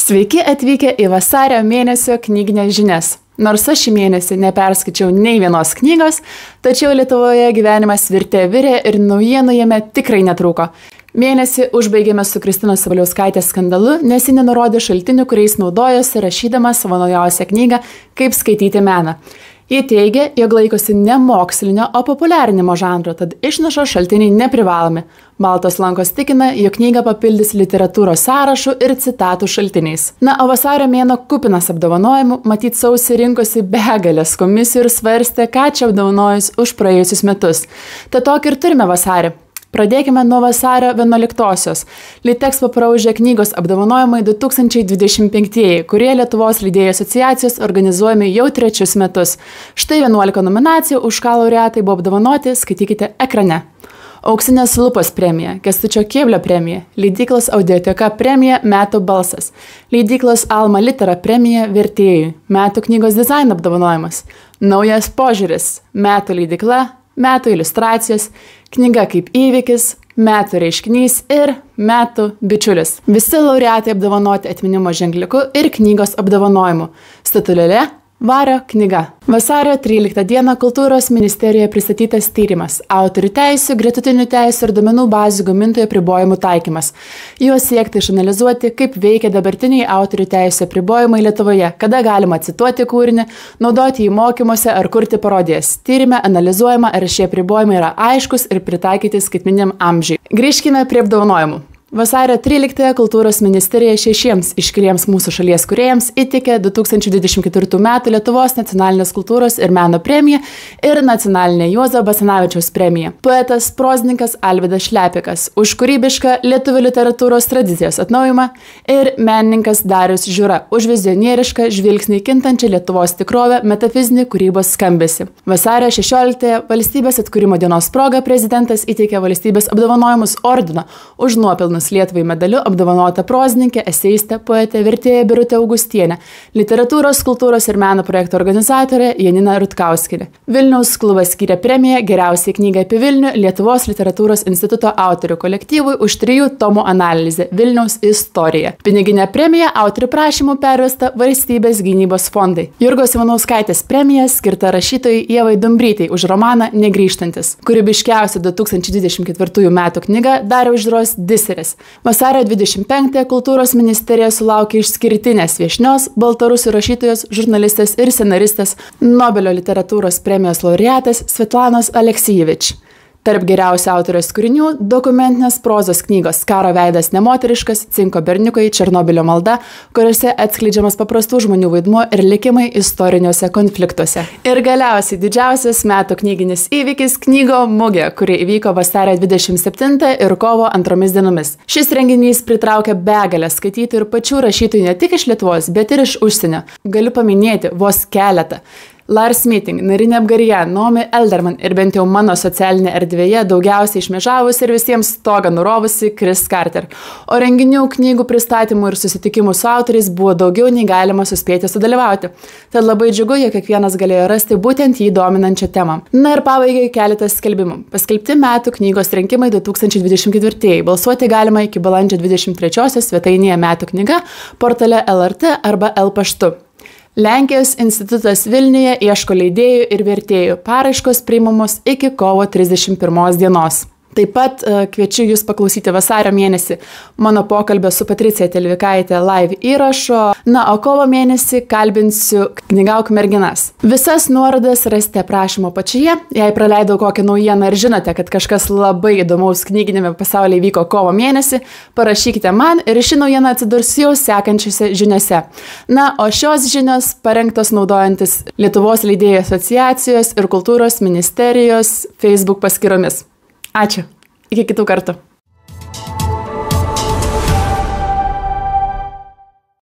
Sveiki atvykę į vasario mėnesio knyginės žinias. Nors aš šį mėnesį neperskaičiau nei vienos knygos, tačiau Lietuvoje gyvenimas virė ir naujienų jame tikrai netrūko. Mėnesį užbaigėme su Kristinos Sabaliauskaitės skandalu, nes ji nenurodė šaltinių, kuriais naudojosi rašydama savo naujausią knygą Kaip skaityti meną. Ji teigia, jog laikosi ne mokslinio, o populiarinimo žanro, tad išnašos šaltiniai neprivalomi. Baltos lankos tikina, jog knygą papildys literatūros sąrašų ir citatų šaltiniais. Na, o vasario mėnuo kupinas apdovanojimų, matyt sausį rinkosi begalės komisijų ir svarstė, ką čia apdovanojus už praėjusius metus. Tad tokį ir turime vasarį. Pradėkime nuo vasario 11-osios. Litexpo praūžė knygos apdovanojimai 2025, kurie Lietuvos leidėjų asociacijos organizuojami jau 3 metus. Štai 11 nominacijų, už ką laureatai buvo apdovanoti, skaitykite ekrane. Auksinės lupos premija, Kęstučio Kėblio premija, leidyklos Audioteka premija Metų balsas, leidyklos Alma Litera premija Vertėjui, Metų knygos dizaino apdovanojimas, Naujas požiūris, Metų leidykla, Metų iliustracijos, knyga kaip įvykis, Metų reiškinys ir Metų bičiulis. Visi laureatai apdovanoti atminimo ženkliuku ir knygos apdovanojimu. Statulėle Vario knyga. Vasario 13 dieną Kultūros ministerijoje pristatytas tyrimas Autorių teisių, gretutinių teisių ir duomenų bazių gamintojų apribojimų taikymas. Juos siekta išanalizuoti, kaip veikia dabartiniai autorių teisių apribojimai Lietuvoje, kada galima cituoti kūrinį, naudoti jį mokymuose ar kurti parodijas. Tyrime analizuojama, ar šie apribojimai yra aiškus ir pritaikyti skaitmeniniam amžiui. Grįžkime prie apdovanojimų. Vasario 13 Kultūros ministerija 6 iškiliems mūsų šalies kūrėjams įteikė 2024 m. Lietuvos nacionalinės kultūros ir meno premiją ir nacionalinę Juozo Basanavičiaus premiją. Poetas, prozininkas Alvydas Šlepikas už kūrybišką lietuvių literatūros tradicijos atnaujimą ir menininkas Darius Žiūra už vizionierišką žvilgsnį kintančią Lietuvos tikrovę metafizinį kūrybos skambesį. Vasario 16 valstybės atkūrimo dienos proga prezidentas įteikė valstybės apdovanojimus ordino už nuopelnus Lietuvai medaliu apdovanota prozininkė, eseistė, poetė, vertėja Birutė Augustienė, literatūros, kultūros ir meno projekto organizatorė Janina Rutkauskienė. Vilniaus klubas skyrė premiją geriausiai knygai apie Vilnių Lietuvos literatūros instituto autorių kolektyvui už 3 tomų analizę Vilniaus istorija. Piniginė premija autorių prašymų pervesta Valstybės gynybos fondai. Jurgos Ivanauskaitės premija skirta rašytojai Ievai Dumbrytei už romaną Negrįžtantis. Kūrybiškiausia 2024 metų knyga Dariaus Žiūros Diseris. Vasario 25 Kultūros ministerija sulaukė išskirtinės viešnios baltarusių rašytojos, žurnalistės ir scenaristės Nobelio literatūros premijos laureatės Svetlanos Aleksijevič. Tarp geriausių autorės kūrinių dokumentinės prozos knygos Karo veidas nemoteriškas, Cinko berniukai, Černobylio malda, kuriuose atskleidžiamas paprastų žmonių vaidmuo ir likimai istoriniuose konfliktuose. Ir galiausiai didžiausias metų knyginis įvykis Knygo mugė, kuri įvyko vasario 27 ir kovo 2 dienomis. Šis renginys pritraukė begalę skaitytojų ir pačių rašytojų ne tik iš Lietuvos, bet ir iš užsienio. Galiu paminėti vos keletą. Lars Meeting, Narinė Apgarija, Naomi Elderman ir bent jau mano socialinė erdvėje daugiausiai išmėžavusi ir visiems stogą nurovusi Chris Carter. O renginių, knygų pristatymų ir susitikimų su autoriais buvo daugiau nei galima suspėti sudalyvauti. Tad labai džiugu, jog kiekvienas galėjo rasti būtent jį dominančią temą. Na ir pabaigai keletas skelbimų. Paskelbti metų knygos rinkimai 2024. Balsuoti galima iki balandžio 23-osios svetainėje Metų knyga, portale LRT arba L paštu. Lenkijos institutas Vilniuje ieško leidėjų ir vertėjų. Paraiškos priimamos iki kovo 31 dienos. Taip pat kviečiu jūs paklausyti vasario mėnesį mano pokalbio su Patricija Telvikaitė live įrašo. Na, o kovo mėnesį kalbinsiu Knygauk merginas. Visas nuorodas rasite aprašymo apačioje. Jei praleidau kokią naujieną ir žinote, kad kažkas labai įdomaus knyginėme pasaulyje vyko kovo mėnesį, parašykite man ir ši naujiena atsidurs jau sekančiose žiniose. Na, o šios žinios parengtos naudojantis Lietuvos leidėjų asociacijos ir Kultūros ministerijos Facebook paskyromis. Ačiū. Iki kitų kartų.